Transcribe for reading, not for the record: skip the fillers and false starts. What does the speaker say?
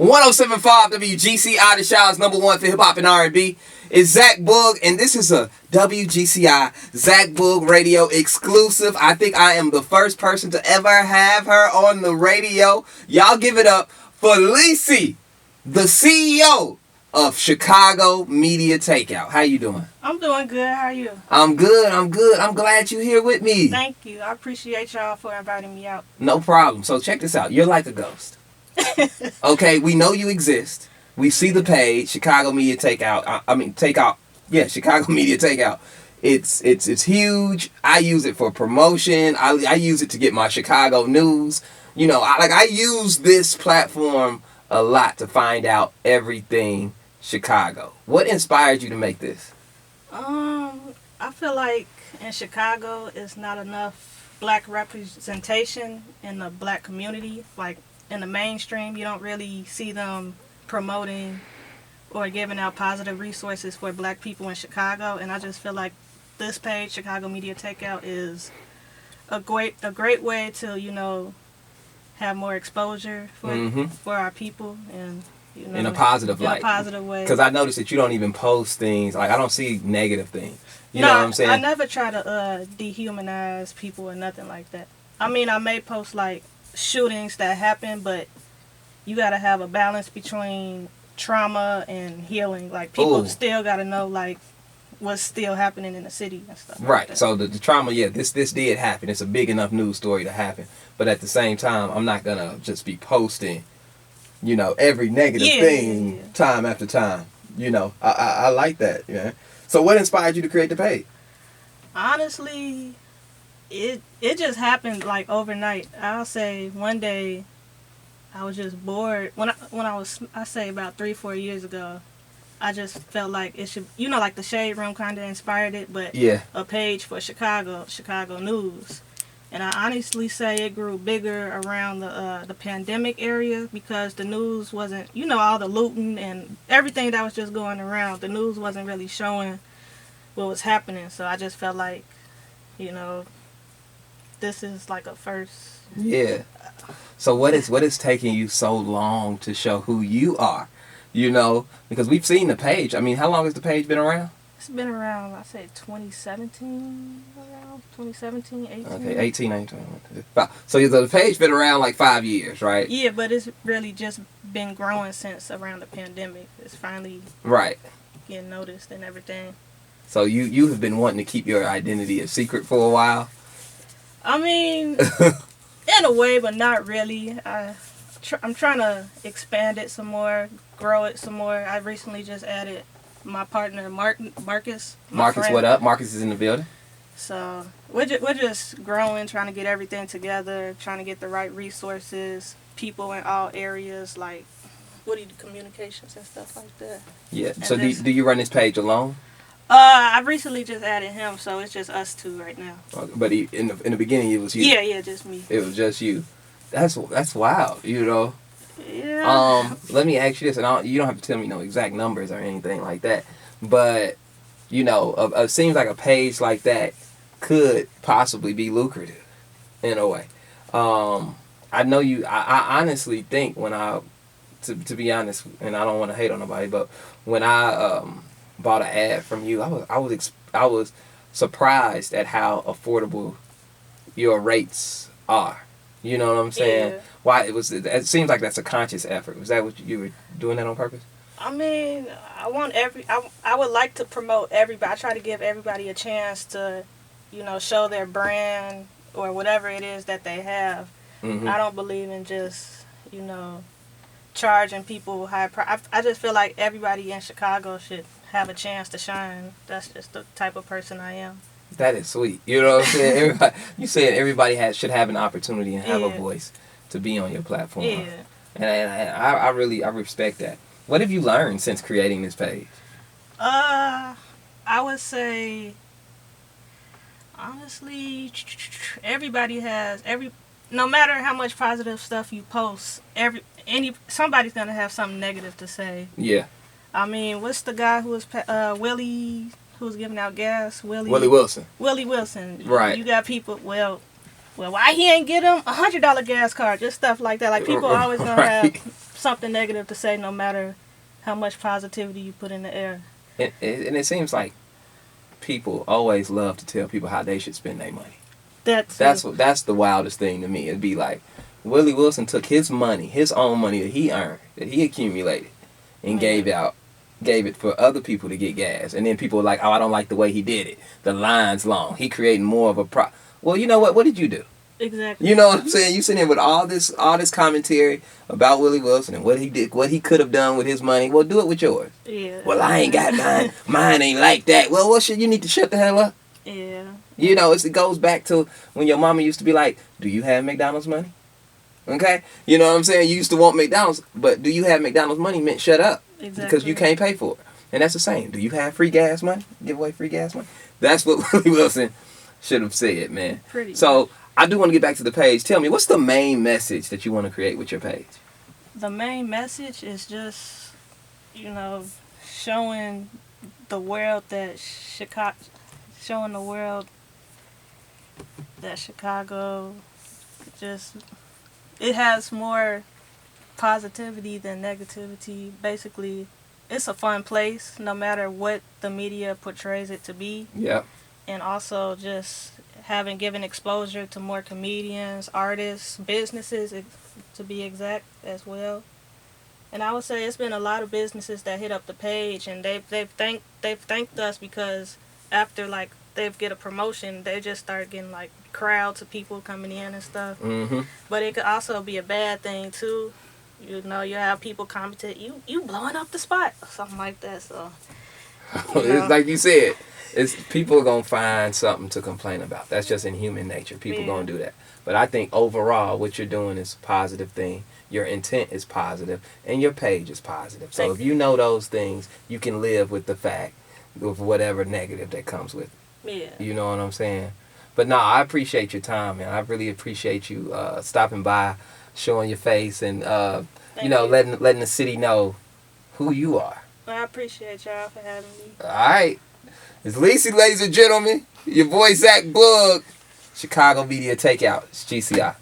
1075 WGCI, the Shaw's #1 for hip hop and R&B. It's Zach Boog, and this is a WGCI Zach Boog radio exclusive. I think I am the first person to ever have her on the radio. Y'all give it up for Lacey, the CEO of Chicago Media Takeout. How you doing? I'm doing good. How are you? I'm good. I'm glad you're here with me. Thank you. I appreciate y'all for inviting me out. No problem. So check this out. You're like a ghost. Okay, we know you exist. We see the page, Chicago Media Takeout. Yeah, Chicago Media Takeout. It's huge. I use it for promotion. I use it to get my Chicago news. You know, I use this platform a lot to find out everything Chicago. What inspired you to make this? I feel like in Chicago, it's not enough black representation in the black community. Like in the mainstream, you don't really see them promoting or giving out positive resources for black people in Chicago. And I just feel like this page, Chicago Media Takeout, is a great way to, you know, have more exposure for our people and, you know, in a positive light. In a positive way. Because I noticed that you don't even post things. Like, I don't see negative things. You know what I'm saying? I never try to dehumanize people or nothing like that. I mean, I may post, like, shootings that happen, but you got to have a balance between trauma and healing. Like, people still got to know, like, what's still happening in the city and stuff. Right. Like that. So the trauma, yeah, this did happen. It's a big enough news story to happen. But at the same time, I'm not going to just be posting, you know, every negative thing time after time. You know, I like that. Yeah. So what inspired you to create the page? Honestly, it just happened like overnight. I'll say one day I was just bored. When I say about 3-4 years ago, I just felt like it should, you know, like the Shade Room kind of inspired it, but a page for Chicago news. And I honestly say it grew bigger around the pandemic area because the news wasn't, you know, all the looting and everything that was just going around. The news wasn't really showing what was happening. So I just felt like, you know, this is like a first. Yeah. So what is taking you so long to show who you are? You know, because we've seen the page. I mean, how long has the page been around? It's been around, I say 2017, 18. Okay, 18, 19. So the page been around like 5 years, right? Yeah, but it's really just been growing since around the pandemic. It's finally getting noticed and everything. So you have been wanting to keep your identity a secret for a while? I mean, in a way, but not really. I'm trying to expand it some more, grow it some more. I recently just added my partner, Marcus. Marcus, what up? Marcus is in the building. So we're just growing, trying to get everything together, trying to get the right resources, people in all areas, like communications and stuff like that. Yeah. And so do you run this page alone? I recently just added him, so it's just us two right now. But in the beginning, it was you. Yeah, just me. It was just you. That's wild, you know. Yeah. Let me ask you this, and you don't have to tell me no exact numbers or anything like that, but you know, it seems like a page like that could possibly be lucrative in a way. I know you. I honestly think to be honest, and I don't want to hate on nobody, but when I bought an ad from you, I was surprised at how affordable your rates are. You know what I'm saying? Yeah. It seems like that's a conscious effort. Was that what you were doing that on purpose? I mean, I would like to promote everybody. I try to give everybody a chance to, you know, show their brand or whatever it is that they have. Mm-hmm. I don't believe in just, you know, charging people high price. I just feel like everybody in Chicago should have a chance to shine. That's just the type of person I am. That is sweet. You know what I'm saying? You saying everybody should have an opportunity and have a voice to be on your platform. Yeah. And I respect that. What have you learned since creating this page? I would say, honestly, no matter how much positive stuff you post, somebody's gonna have something negative to say. Yeah. I mean, what's the guy who was Willie? Who's giving out gas? Willie Wilson. Willie Wilson. Right. You got people. Well, why he ain't get him $100 gas card? Just stuff like that. Like people always gonna have something negative to say, no matter how much positivity you put in the air. And it seems like people always love to tell people how they should spend their money. That's the wildest thing to me. It'd be like Willie Wilson took his money, his own money that he earned, that he accumulated, and gave it for other people to get gas. And then people were like, oh, I don't like the way he did it. The line's long. He created more of a Well, you know what? What did you do? Exactly. You know what I'm saying? You sitting here with all this commentary about Willie Wilson and what he did, what he could have done with his money. Well, do it with yours. Yeah. Well, I ain't got mine. Mine ain't like that. Well, what should you need to shut the hell up? Yeah. You know, it goes back to when your mama used to be like, do you have McDonald's money? Okay? You know what I'm saying? You used to want McDonald's, but do you have McDonald's money meant shut up. Exactly. Because you can't pay for it. And that's the same. Do you have free gas money? Give away free gas money? That's what Willie Wilson should have said, man. Pretty So, I do want to get back to the page. Tell me, what's the main message that you want to create with your page? The main message is just, showing the world that Chicago just, it has more positivity than negativity. Basically, it's a fun place no matter what the media portrays it to be. Yeah. And also just given exposure to more comedians, artists, businesses, to be exact, as well. And I would say it's been a lot of businesses that hit up the page, and they've thanked us because after they get a promotion, they just start getting crowds of people coming in and stuff. Mm-hmm. But it could also be a bad thing too. You have people commenting, you blowing up the spot or something like that. So It's like you said, it's people are gonna find something to complain about. That's just in human nature. People gonna do that. But I think overall, what you're doing is a positive thing. Your intent is positive, and your page is positive. So if you know those things, you can live with the fact of whatever negative that comes with it. Yeah. You know what I'm saying? But no, I appreciate your time, man. I really appreciate you stopping by, showing your face, and letting the city know who you are. I appreciate y'all for having me. All right. It's Lacey, ladies and gentlemen. Your boy Zach Bug. Chicago Media Takeout. It's GCI.